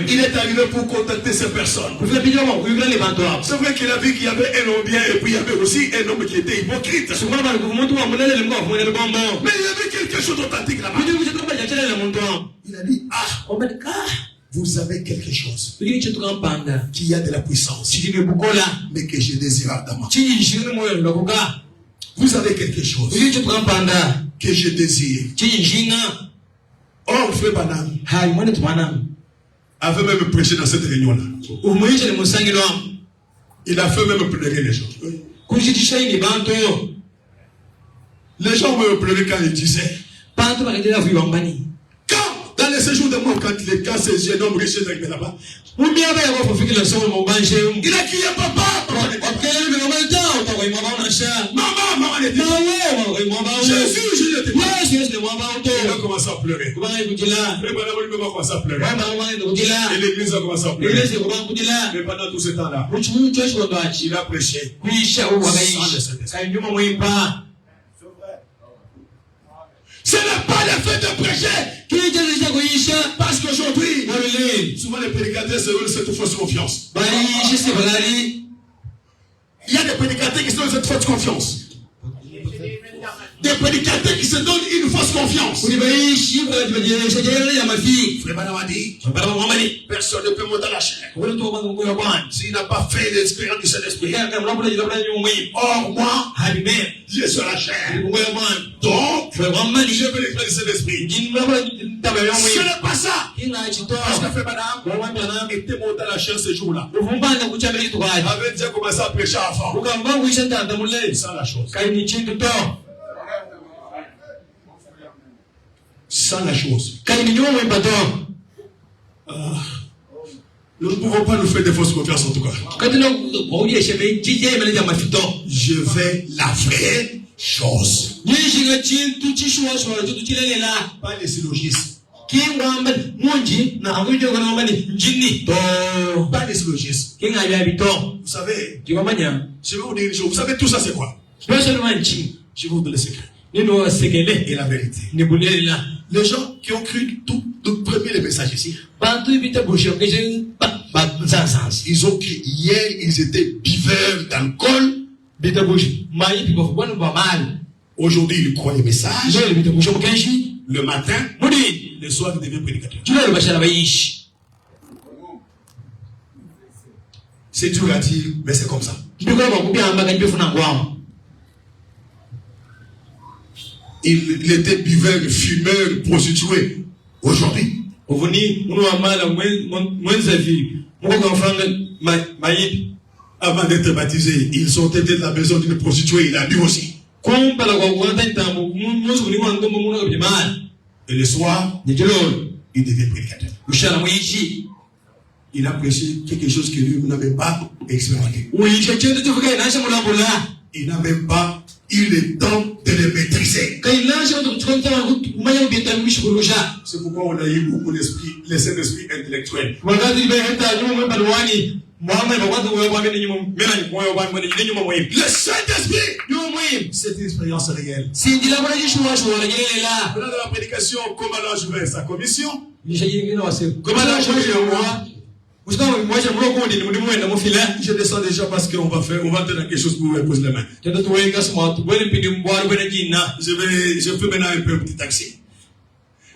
Il est arrivé pour contacter ces personnes. C'est vrai qu'il a vu qu'il y avait un homme bien et puis il y avait aussi un homme qui était hypocrite. Mais il y avait quelque chose d'authentique là-bas. Il a dit, vous avez quelque chose qui a de la puissance, mais que je désire ardemment. Vous avez quelque chose que je désire. Oh, frère Banam avait même prêché dans cette réunion-là. Il a fait même pleurer les gens. Les gens me pleuraient quand il disait. Dans les séjours de mort, quand ces jeunes hommes riches arrivaient là-bas, il a crié papa. Maman, Jésus, il a commencé à pleurer. Et l'église a commencé à pleurer. Mais pendant tout ce temps-là, il a prêché. Ce n'est pas le fait de prêcher. Parce qu'aujourd'hui, souvent les prédicateurs se donnent cette fausse confiance. Il y a des prédicateurs qui se donnent cette fausse confiance. Des prédicateurs qui se donnent une fausse confiance. Personne ne peut monter à la chair s'il n'a pas fait l'expérience du Saint-Esprit. Or, moi, je suis la chair. Donc, je veux l'expérience du Saint-Esprit. Ce n'est pas ça. Parce que Frère Banam était monté à la chair ce jour-là. Avait déjà commencé à prêcher avant. Sans la chose. Sans la chose. Nous ne pouvons pas nous faire des fausses confiances en tout cas. Je vais la vraie chose. Pas les syllogismes. Pas les syllogismes. Vous savez, je vais vous dire une chose. Vous savez tout ça c'est quoi? Je vais vous donner le secret. Et la vérité. Les gens qui ont cru tout premier les messages ici. Ils ont cru hier, ils étaient buveurs d'alcool. Aujourd'hui, ils croient les messages. Le matin, le soir, ils deviennent prédicateurs. C'est dur à dire, mais c'est comme ça. Il était buveur, fumeur, prostitué. Aujourd'hui, avant d'être baptisé, ils sont été de la maison d'une prostituée, il a bu aussi. Et le soir, il devient prédicateur. Il a prêché quelque chose que lui n'avait pas expérimenté. Il n'a même pas eu le temps de le maîtriser. C'est pourquoi on a eu beaucoup d'esprit, les Saint-Esprit intellectuels. Le Saint-Esprit, c'est une expérience réelle. Pendant la prédication, commandant Jouvin, sa commission. Commandant Jouvin, je descends déjà parce qu'on va faire, on va tenir quelque chose pour vous poser la main. Je fais maintenant un peu un petit taxi.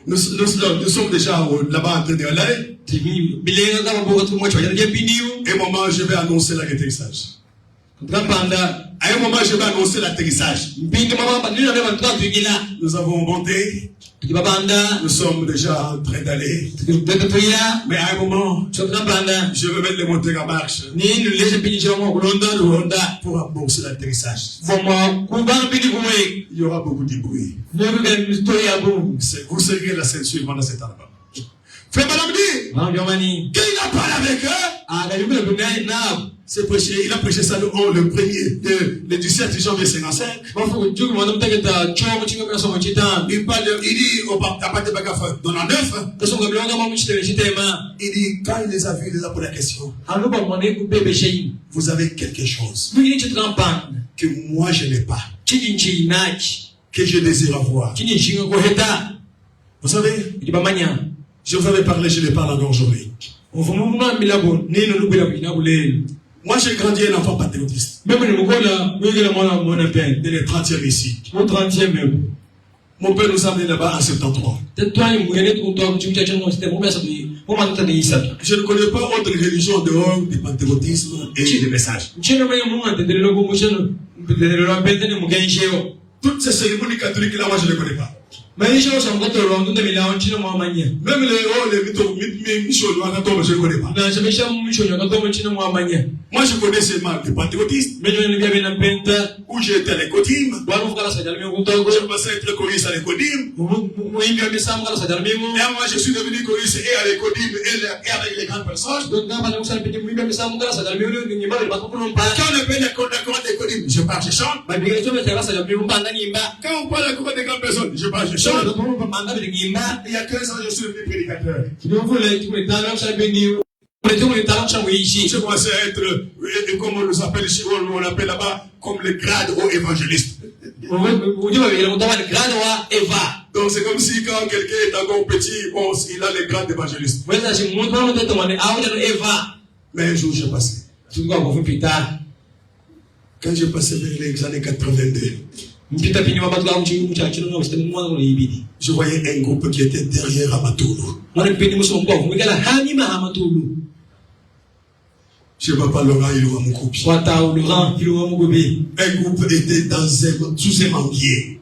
Nous sommes déjà là-bas en train de aller. Et un moment, je vais annoncer l'atterrissage. À un moment, je vais annoncer l'atterrissage. Nous avons monté. Nous sommes déjà en train d'aller. Mais à un moment, je vais mettre les moteurs en marche pour amorcer l'atterrissage. Il y aura beaucoup de bruit. Vous serez la scène suivante dans cet endroit. Frère Madame dit, qu'il a parlé avec eux. C'est prêché, il a prêché ça le 17 janvier 55. Il parle il dit au papa de Bagafa dans la 9. Il dit, quand il les a vus, il les a posé la question. Vous avez quelque chose que moi je n'ai pas, que je désire avoir. Vous savez, Je vous avais parlé, je ne l'ai pas encore aujourd'hui. Moi, j'ai grandi un enfant patriotiste. Dès les 30e ici. Mon père nous a amené là-bas en 73. Je ne connais pas autre religion dehors du patriotisme et des messages. Toutes ces cérémonies catholiques là, moi je ne les connais pas. Même les missionnaires, je ne connais pas. Moi je connais seulement le patriotisme. Où j'ai été à l'écotime. Je passais à être choriste à l'écotime. Et moi je suis devenu choriste et à l'écotime et avec les grandes personnes. Quand on appelle la cour d'écotime, je pars, je chante. Quand on parle de la cour des grandes personnes, je pars, je chante. Il y a 15 ans, je suis devenu prédicateur. Je commençais à être, comme on nous appelle ici, on appelle là-bas, comme le grade au évangéliste. Donc c'est comme si quand quelqu'un est encore petit, bon, il a le grade d'évangéliste. Mais un jour, j'ai passé. Quand j'ai passé vers les années 82, je voyais un groupe qui était derrière Amatoulou. Je ne sais pas Laurent, il ou Amoukobi. Un groupe était sous un manguier.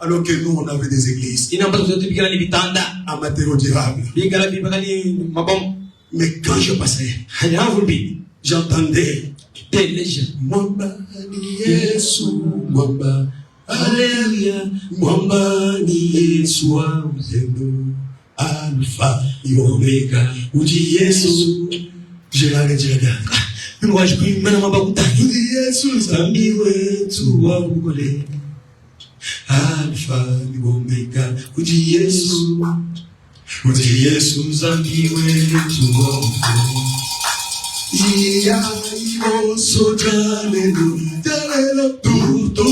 Alors que nous, on avait des églises. Amatéro durable. Mais quand je passais, j'entendais Mwamba ni Yesu, Mwamba, Alléluia, Mwamba ni Yesu wa uzendo, Alpha et Omega, Uji Yesu. Je l'ai dit, moi je prie maintenant ma Uji Yesu, Zambi wetu wa ugole, Alpha et Omega, Uji Yesu, Zambi wetu wa ugole. Iya ibo sojalelo, jalelo tuto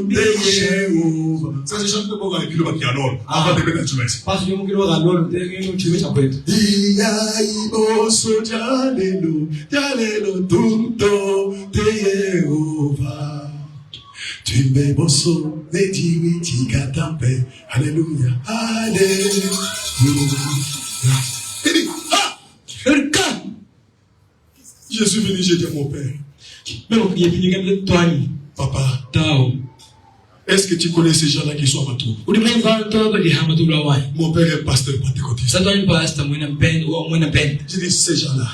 deyeo. Ça c'est chante pour avec le qui alors. Avant de mettre la chemise. Parce que mon kilo alors, tu veux ça peut être. Iya ibo sojalelo, jalelo tuto deyeo. Tu me bosso, ne diwi tikatampe. Alléluia, alléluia. Je suis venu, j'ai dit à mon père. Papa, est-ce que tu connais ces gens-là qui sont à Matou? Mon père est pasteur pentecôtiste. J'ai dit ces gens-là.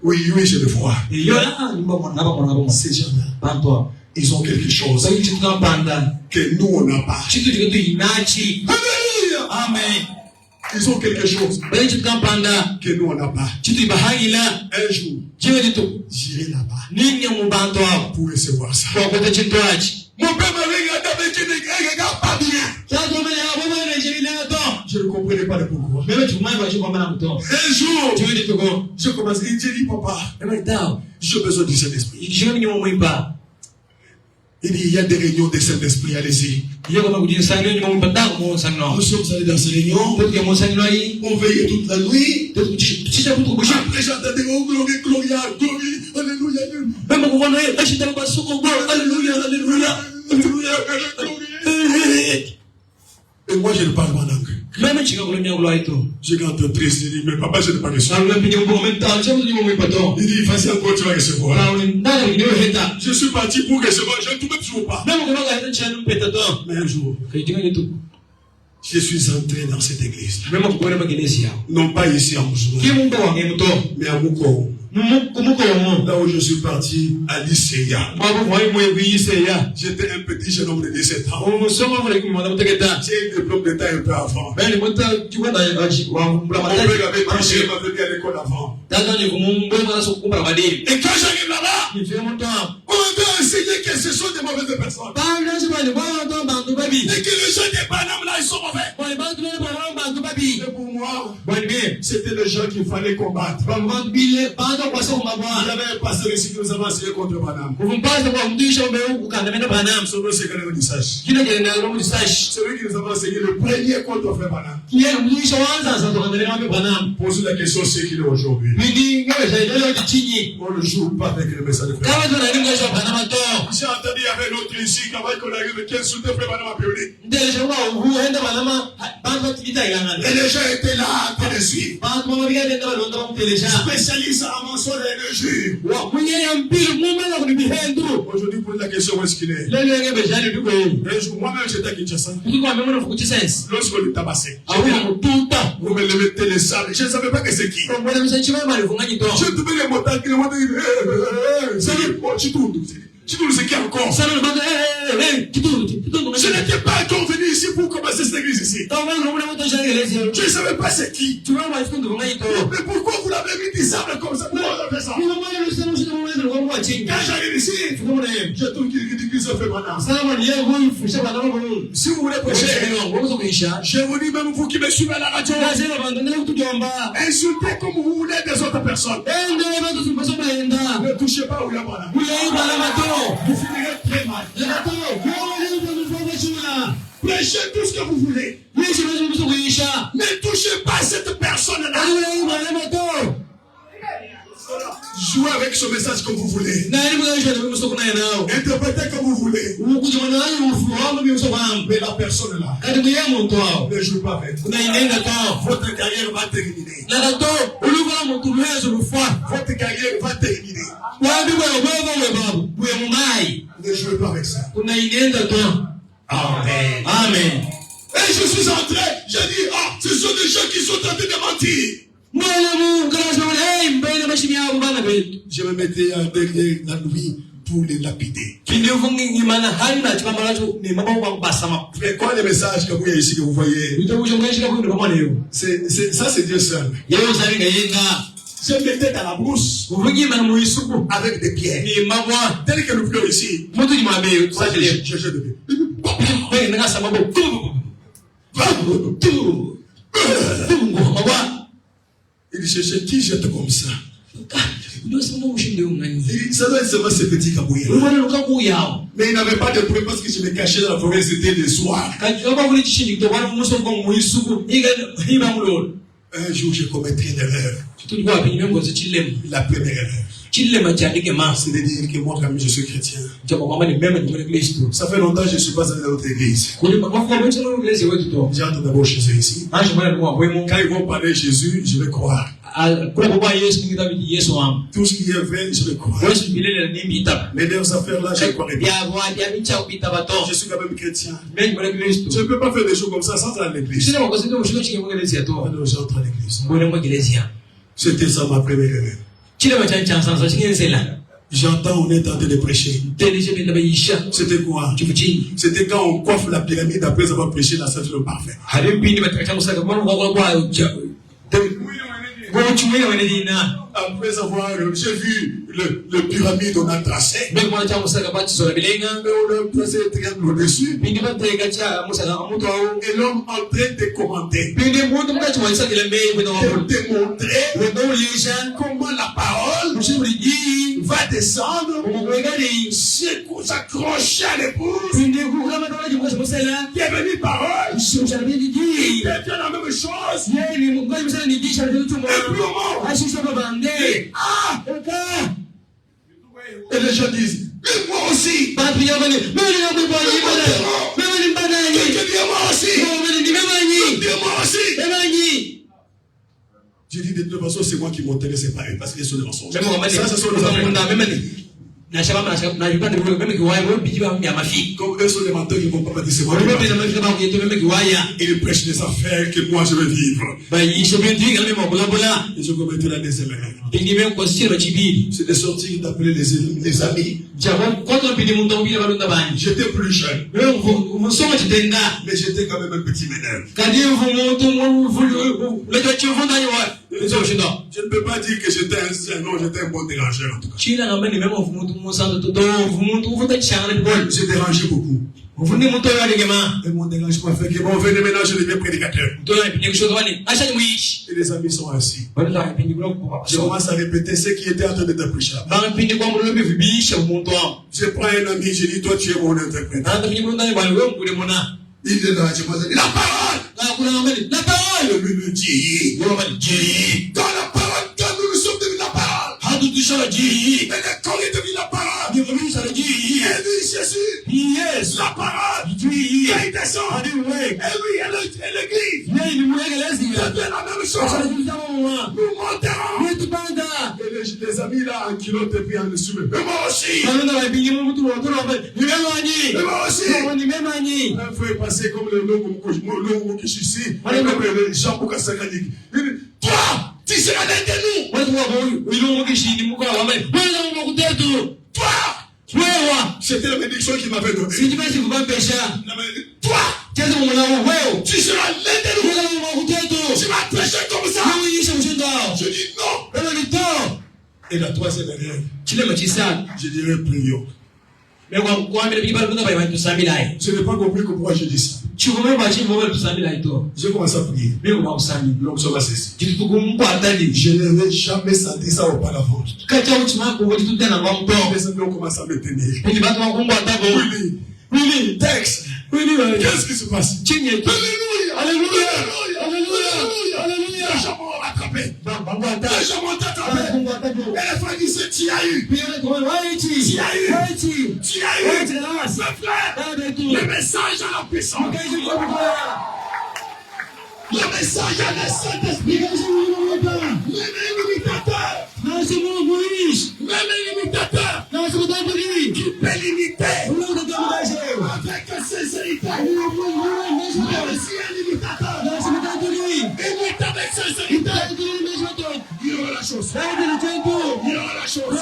Oui, je le vois. Ces gens-là, ils ont quelque chose que nous on n'a pas. Alléluia. Amen. Ils ont quelque chose que nous on n'a pas. Un jour, j'irai là-bas pour recevoir ça. Mon père m'a regardé avec une regarde pas bien. Je ne comprenais pas le pourquoi. Un jour, je commence à dire, papa, j'ai besoin du Saint-Esprit. Il dit, il y a des réunions de Saint-Esprit, allez-y. Nous sommes allés dans ces réunions. On veillait toute la nuit. Après, j'entendais, oh, gloria, gloria, alléluia, alléluia, alléluia, alléluia. Et moi, je ne parle pas langue. Je rentre triste, il dit, mais papa, je n'ai pas reçu. Il dit, vas-y encore, tu vas recevoir. Je suis parti pour recevoir, je ne trouve toujours pas. Mais un jour, je suis entré dans cette église. Non pas ici en Moussouma, mais à Moukou. Là où je suis parti à l'Iséa. J'étais un petit jeune homme de 17 ans. J'ai eu le diplôme d'état un peu avant. Mon père avait marché, il m'avait mis à l'école avant. Et quand j'arrive là-bas, on m'a enseigné que ce sont des mauvaises personnes. Et que les gens des Panama là, ils sont mauvais. Et pour moi, moi, c'était les gens qu'il fallait combattre. Il y avait un pasteur ici qui nous avait enseigné contre Branham. Son nom c'est Galen Odissache. Celui qui nous avait enseigné le premier contre Frère Branham. Posez la question, c'est qu'il est aujourd'hui. On ne joue pas avec le message de Frère Branham. J'ai entendu, il y avait l'autre ici, quand on arrive, qui insultait Frère Branham à Péoné. Et les gens étaient là à te suivre. Spécialiste en mensonge et injure. Aujourd'hui, pour la question, où est-ce qu'il est? Moi-même, j'étais à Kinshasa. Lorsqu'on le tabassait, vous me le mettez les salles. Je ne savais pas que c'est qui. Je trouvais les motards qui me c'est qui encore? Je n'étais pas encore venu ici pour commencer cette église ici. Je ne savais pas c'est qui. Mais pourquoi vous l'avez mis disable comme ça? Pourquoi vous avez fait ça? Quand j'arrive ici, je trouve qu'il se fait maintenant. Si vous voulez prêcher, je vous dis même vous qui me suivez à la radio, insultez comme vous voulez des autres personnes. Ne touchez pas au Yabana. Vous finirez très mal. Prêchez tout ce que vous voulez. Ne touchez pas cette personne-là. Jouez avec ce message comme vous voulez. Interprétez comme vous voulez. Mais la personne là, ne joue pas avec. Votre carrière va terminer. Votre carrière va terminer. Ne jouez pas avec ça. Amen. Amen. Et je suis entré, j'ai dit, ce sont des gens qui sont en train de mentir. Je me mettais derrière la nuit pour les lapider. Mais quoi les messages que vous voyez ici, que vous voyez, ça c'est Dieu seul. Je me mettais dans la brousse avec des pierres. Tel que nous pleurons ici. Je jette de pied. Il cherchait qui jette comme ça. Ça doit être seulement ce petit kabouya. Mais il n'avait pas de preuve parce que je me cachais dans la forêt, c'était le soir. Un jour, j'ai commis une erreur. La première erreur. C'est de dire que moi, comme je suis chrétien, ça fait longtemps que je ne suis pas allé dans notre église. J'entre d'abord chez eux ici. Quand ils vont parler de Jésus, je vais croire. Tout ce qui est vrai, je vais croire. Mais leurs affaires là, je ne croirais pas. Je suis quand même chrétien. Je ne peux pas faire des choses comme ça sans aller à l'église. Alors j'entre à l'église. C'était ça ma première erreur. J'entends, on est en train de prêcher. C'était quoi? C'était quand on coiffe la pyramide après avoir prêché la sainte le parfait. Après avoir, j'ai vu le pyramide, on a tracé. Mais on a tracé le triangle au-dessus. Et l'homme en train de commenter. De démontrer comment la parole va descendre, s'accrocher à l'épouse. Qui est venu parole. Il fait la même chose. Et et les gens disent, mais moi aussi. Moi aussi. J'ai dit de toute façon, c'est moi qui m'intéresse pas parce que c'est des mensonges. Ça, ce sont les affaires. Comme eux sont des menteurs, ils ne vont pas décevoir. Ils prêchent des affaires que moi je veux vivre. Et je commettais la deuxième erreur. C'est de sortir d'appeler les amis. J'étais plus jeune. Mais j'étais quand même un petit ménage. Je ne peux pas dire que j'étais un bon dérangeur en tout cas. Je dérangeais beaucoup. Et mon dérangement fait que bon, venez ménager les prédicateurs. Et les amis sont assis. Je commence à répéter ce qui était en train de prêcher. Je prends un ami, je dis, toi tu es mon interprète. Il est là, je me dis, la parole! La parole! Lui me dit, dans la parole, quand nous sommes devenus la parole. Mais le corps est devenu la parole. Et lui, Jésus, la parole. Il descend. Et lui, et l'église. C'est la même chose. Nous monterons. Et les amis là, en culotte et puis en dessous. Mais moi aussi. Un frère est passé comme le long qui suis ici. Comme les gens pour casser la ligue. Toi, tu seras l'un de nous. Toi, c'était la bénédiction qu'il m'avait donnée. Toi, tu seras l'un de nous. Tu vas prêcher comme ça. Je dis non. Et la troisième règle, je dirais prions. Je n'ai pas compris pourquoi je dis ça. J'ai commencé à prier. L'homme se va cesser. Je n'avais jamais senti ça auparavant. Les amis ont commencé à me tenir. Oui, texte. Qu'est-ce qui se passe? Alléluia. Les gens m'ont rattrapé. Les gens m'ont rattrapé. Et les frères disaient, tu as eu. Le message à la puissance. Le message à la Saint-Esprit. Même l'imitateur qui peut l'imiter avec sincérité. Même si un imitateur imite avec sincérité, il aura la chose. Il aura la chose.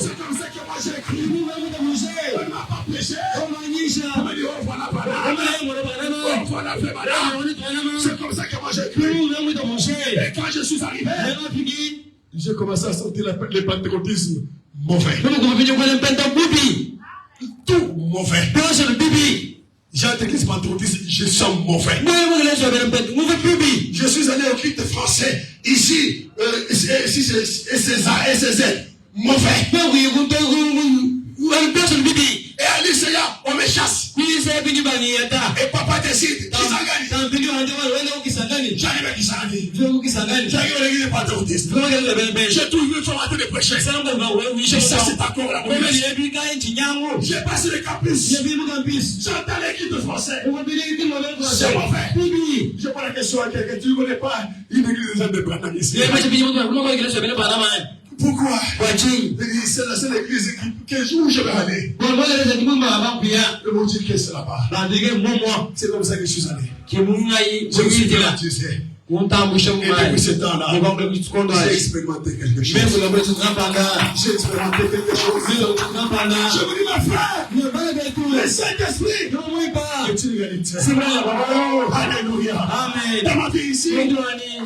C'est comme ça que moi j'ai écrit. On ne m'a pas péché. On m'a dit, oh voilà, oh voilà, c'est comme ça que moi j'ai écrit. Et quand je suis arrivé, j'ai commencé à sentir le pentecôtisme mauvais. Tout mauvais. J'ai été l'église pentecôtiste, je sens mauvais. Je suis allé au culte français. Ici, c'est César et César. Mauvais. Et à l'ICA, on me chasse. Et papa décide. J'arrive à Kisangani. J'arrive à l'église pentecôtiste. J'ai trouvé une formateur de prêcher. Ça, c'est encore la première. J'ai passé le campus. J'entends l'équipe de français. C'est mauvais. Je pose la question à quelqu'un. Tu ne connais pas une église des indépendants ici? Pourquoi? C'est la seule église où je vais aller. Le mot dit que c'est là-bas. C'est comme ça que je suis allé. Je me suis baptisé. Et depuis ce temps-là, j'ai expérimenté quelque chose. J'ai expérimenté quelque chose. Je vous dis, ma frère, le Saint-Esprit est une vérité. Alléluia. Amen. Dans ma vie ici,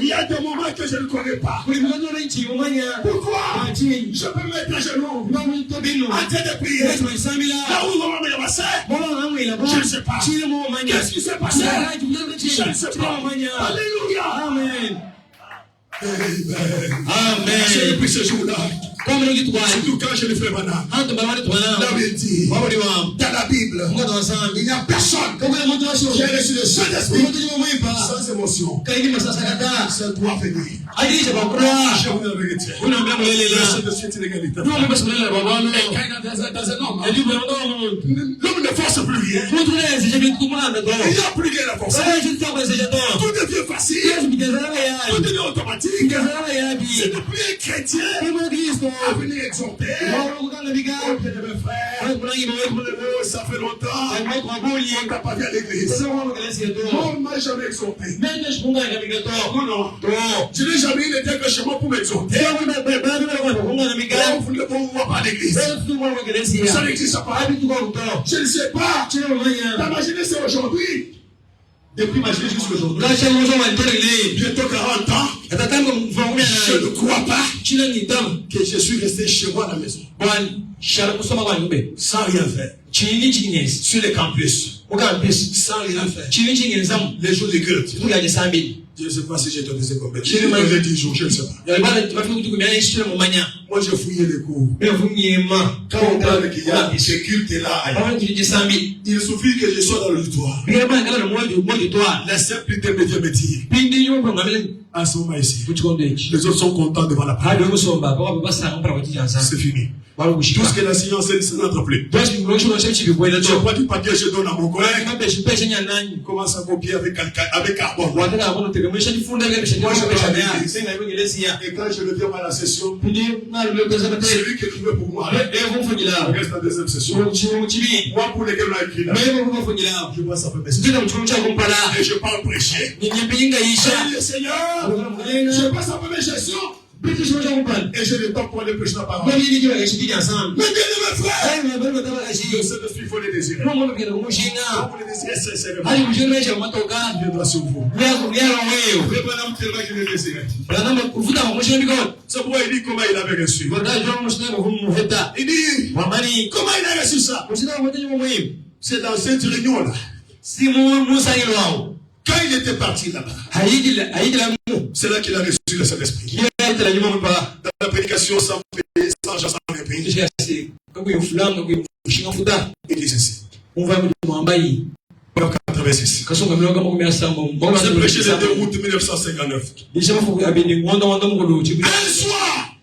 il y a des moments que je ne connais pas. Pourquoi? Je peux me mettre à genoux en train de prier. Là où on va me passer, je ne sais pas. Qu'est-ce qui s'est passé? Je ne sais pas. Alléluia. Amen. Amen. J'ai pris ce jour-là. Surtout quand je le fais maintenant. David dit, dans la Bible, il n'y a personne qui a reçu le Saint-Esprit sans émotion. Ça doit venir. Je vous le vérité. C'est de suite l'égalité. Et quand il est dans un homme, l'homme ne force plus rien. Il n'y a plus rien à forcer. Tout devient facile. Tout devient automatique. C'est de plus un chrétien à venir exhorter. Ça fait longtemps on t'a pas vu à l'église. On ne m'a jamais exhorté. Non. Je n'ai jamais eu le que chez moi pour m'exhorter. Vous ne pouvez pas à l'église. Ça n'existe pas. Je ne sais pas. La ma jeunesse c'est aujourd'hui. Depuis ma jeunesse jusqu'à aujourd'hui. Bientôt 40 ans. Je ne crois pas que je suis resté chez moi à la maison. Sans rien faire. sur les campus, sans rien faire. Les jours de culte. Je ne sais pas si j'ai donné ces combien. J'ai demandé 10 jours, je ne sais pas. Moi, j'ai fouillé les cours. Quand on parle qu'il y a ce culte-là, il suffit que je sois dans l'auditoire. La simple intermédiaire métier. À ce moment ici, les autres sont contents devant la parole. C'est fini. Tout ce que la science est, ça n'entre plus. Je prends du papier, je donne à mon collègue. Il commence à copier avec carbone. Moi, je et quand je reviens à la session, celui qui écrivait pour moi, il reste en deuxième session. Moi, pour lesquels on a écrit là, je vois ça peut baisser. Et je parle prêcher. Le Seigneur, je passe à première gestion. Et j'ai le temps pour aller prêcher la parole. Mais bien mes frères, le Saint-Esprit, il faut les désirer. Quand vous les désirez sincèrement, il viendra sur vous. Le bonhomme tellement qu'il le désirait. C'est pourquoi il dit comment il avait reçu. Il dit comment il a reçu ça. C'est dans cette réunion-là. Quand il était parti là-bas, c'est là qu'il a reçu le Saint-Esprit. Dans la prédication sans payer, sans argent, sans rien payer. Il dit ceci. On va 86. J'ai prêché le 2 août 1959. Un soir,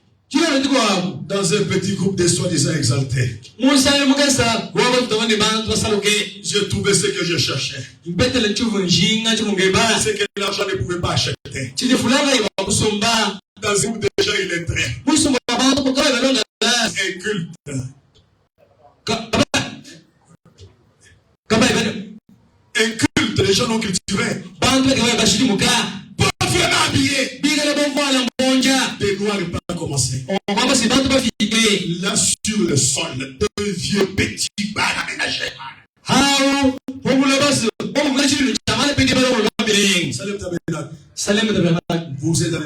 dans un petit groupe de soi-disant exaltés, j'ai trouvé ce que je cherchais. Ce que l'argent ne pouvait pas acheter. Dans un groupe de gens illettrés. Un culte. Un culte, les gens non cultivés. Parfaitement habillés. Des noirs n'ont pas commencé. Là sur le sol, deux vieux petits bars aménagés. Vous êtes dans